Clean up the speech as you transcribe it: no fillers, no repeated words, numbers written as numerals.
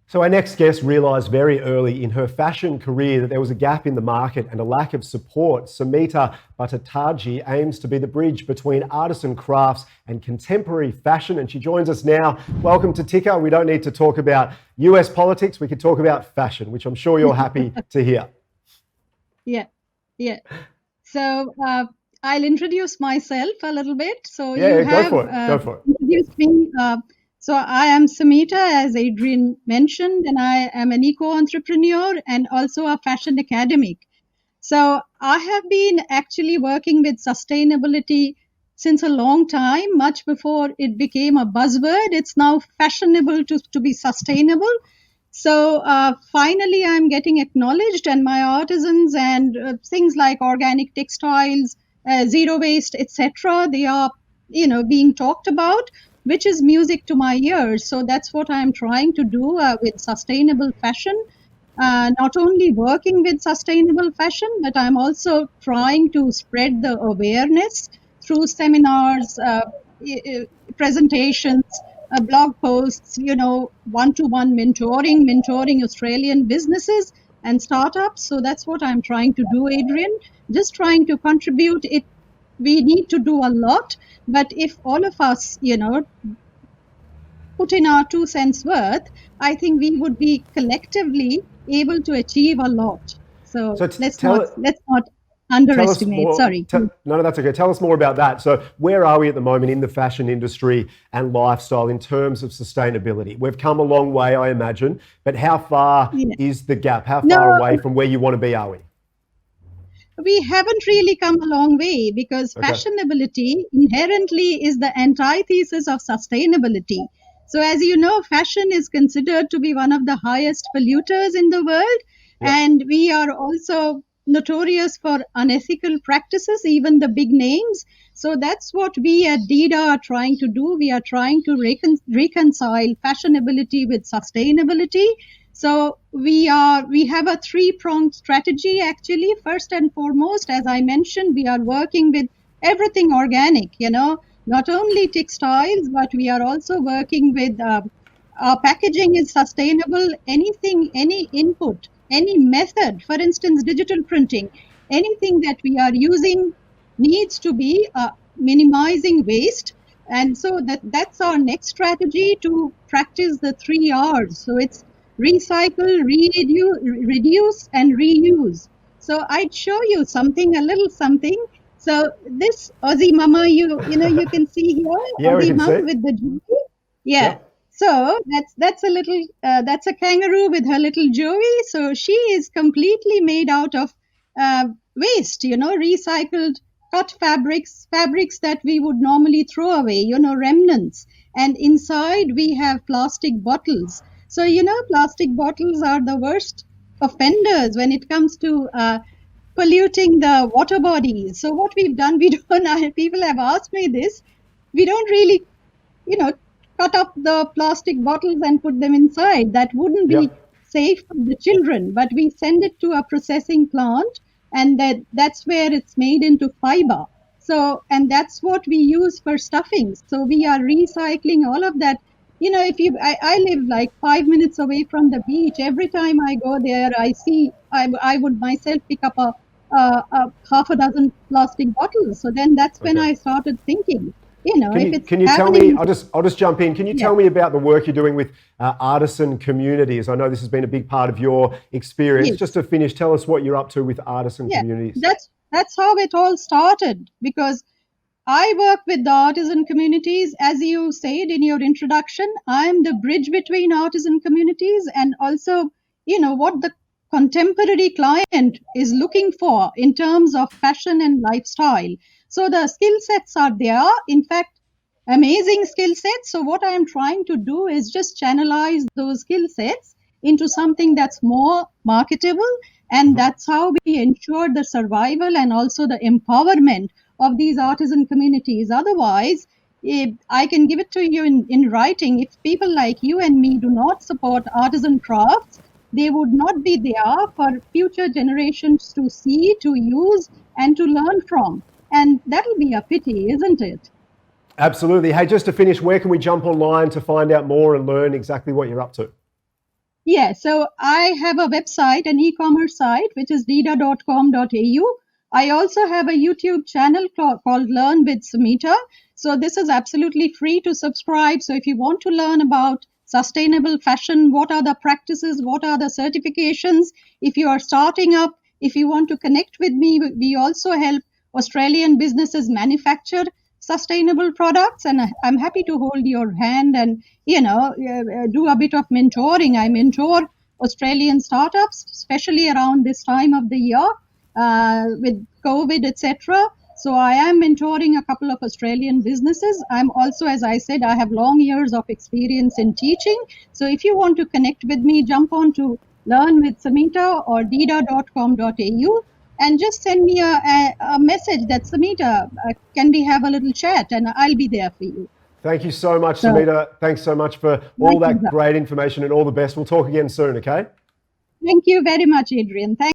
So our next guest realised very early in her fashion career that there was a gap in the market and a lack of support. Samita Bhattacharjee aims to be the bridge between artisan crafts and contemporary fashion, and she joins us now. Welcome to Ticker. We don't need to talk about US politics. We could talk about fashion, which I'm sure you're happy to hear. Yeah, yeah. So I'll introduce myself a little bit. So Yeah, you go have for it. Go for it. introduced me. So I am Samita, as Adrian mentioned, and I am an eco-entrepreneur and also a fashion academic. So I have been actually working with sustainability since a long time, much before it became a buzzword. It's now fashionable to be sustainable. So finally, I'm getting acknowledged, and my artisans and things like organic textiles, zero waste, etc. They are, being talked about, which is music to my ears. So that's what I'm trying to do with sustainable fashion. Not only working with sustainable fashion, but I'm also trying to spread the awareness through seminars, presentations, blog posts, one-to-one mentoring Australian businesses and startups. So that's what I'm trying to do, Adrian. Just trying to contribute it. We need to do a lot, but if all of us, put in our 2 cents worth, I think we would be collectively able to achieve a lot. So So let's tell not us underestimate. more. Sorry. No, that's okay. Tell us more about that. So where are we at the moment in the fashion industry and lifestyle in terms of sustainability? We've come a long way, I imagine, but how far Yeah. is the gap? How No, far away from where you want to be are we? we haven't really come a long way because Okay. fashionability inherently is the antithesis of sustainability. So, as you know, fashion is considered to be one of the highest polluters in the world, Yep. and we are also notorious for unethical practices, even the big names. So, that's what we at DIDA are trying to do. We are trying to reconcile fashionability with sustainability. So we have a three-pronged strategy actually. First and foremost, as I mentioned, we are working with everything organic, not only textiles, but we are also working with our packaging is sustainable. Anything, any input, any method, for instance, digital printing, anything that we are using needs to be minimizing waste. And so that's our next strategy to practice the 3 R's. So it's recycle, reduce, and reuse. So I'd show you something, a little something. So this Aussie mama, you can see here, Yeah, we Aussie can mom see. with the jewelry. Yeah. Yep. So that's a little that's a kangaroo with her little Joey. So she is completely made out of waste, recycled cut fabrics that we would normally throw away, remnants. And inside we have plastic bottles. So, plastic bottles are the worst offenders when it comes to polluting the water bodies. So, what we've done, we don't, people have asked me this, we don't really, you know, cut up the plastic bottles and put them inside. That wouldn't be Yep. safe for the children, but we send it to a processing plant and that's where it's made into fiber. So, and that's what we use for stuffing. So we are recycling all of that. I live like 5 minutes away from the beach. Every time I go there, I would myself pick up a half a dozen plastic bottles. So then that's when Okay. I started thinking, Can if you it's can you tell me? happening, I'll just jump in. Can you yeah, tell me about the work you're doing with artisan communities? I know this has been a big part of your experience. Just yes, to finish, tell us what you're up to with artisan yeah, communities. that's how it all started because I work with the artisan communities. As you said in your introduction, I'm the bridge between artisan communities and also, what the contemporary client is looking for in terms of fashion and lifestyle. So the skill sets are there. In fact, amazing skill sets. So what I am trying to do is just channelize those skill sets into something that's more marketable. And Mhm. that's how we ensure the survival and also the empowerment of these artisan communities. Otherwise, if I can give it to you in writing. If people like you and me do not support artisan crafts, they would not be there for future generations to see, to use, and to learn from. And that'll be a pity, isn't it? Absolutely. Hey, just to finish, where can we jump online to find out more and learn exactly what you're up to? Yeah, so I have a website, an e-commerce site, which is dida.com.au. I also have a YouTube channel called Learn with Sumita. So this is absolutely free to subscribe. So if you want to learn about sustainable fashion, what are the practices, what are the certifications, if you are starting up, if you want to connect with me, we also help Australian businesses manufacture sustainable products, and I'm happy to hold your hand and do a bit of mentoring. I mentor Australian startups, especially around this time of the year with COVID, etc. So I am mentoring a couple of Australian businesses. I'm also, as I said, I have long years of experience in teaching. So if you want to connect with me, jump on to Learn with Samita or dida.com.au and just send me a message that Samita, can we have a little chat, and I'll be there for you. Thank you so much, So, Sumita. Thanks so much for my all that pleasure. great information and all the best. We'll talk again soon, okay? Thank you very much, Adrian. Thank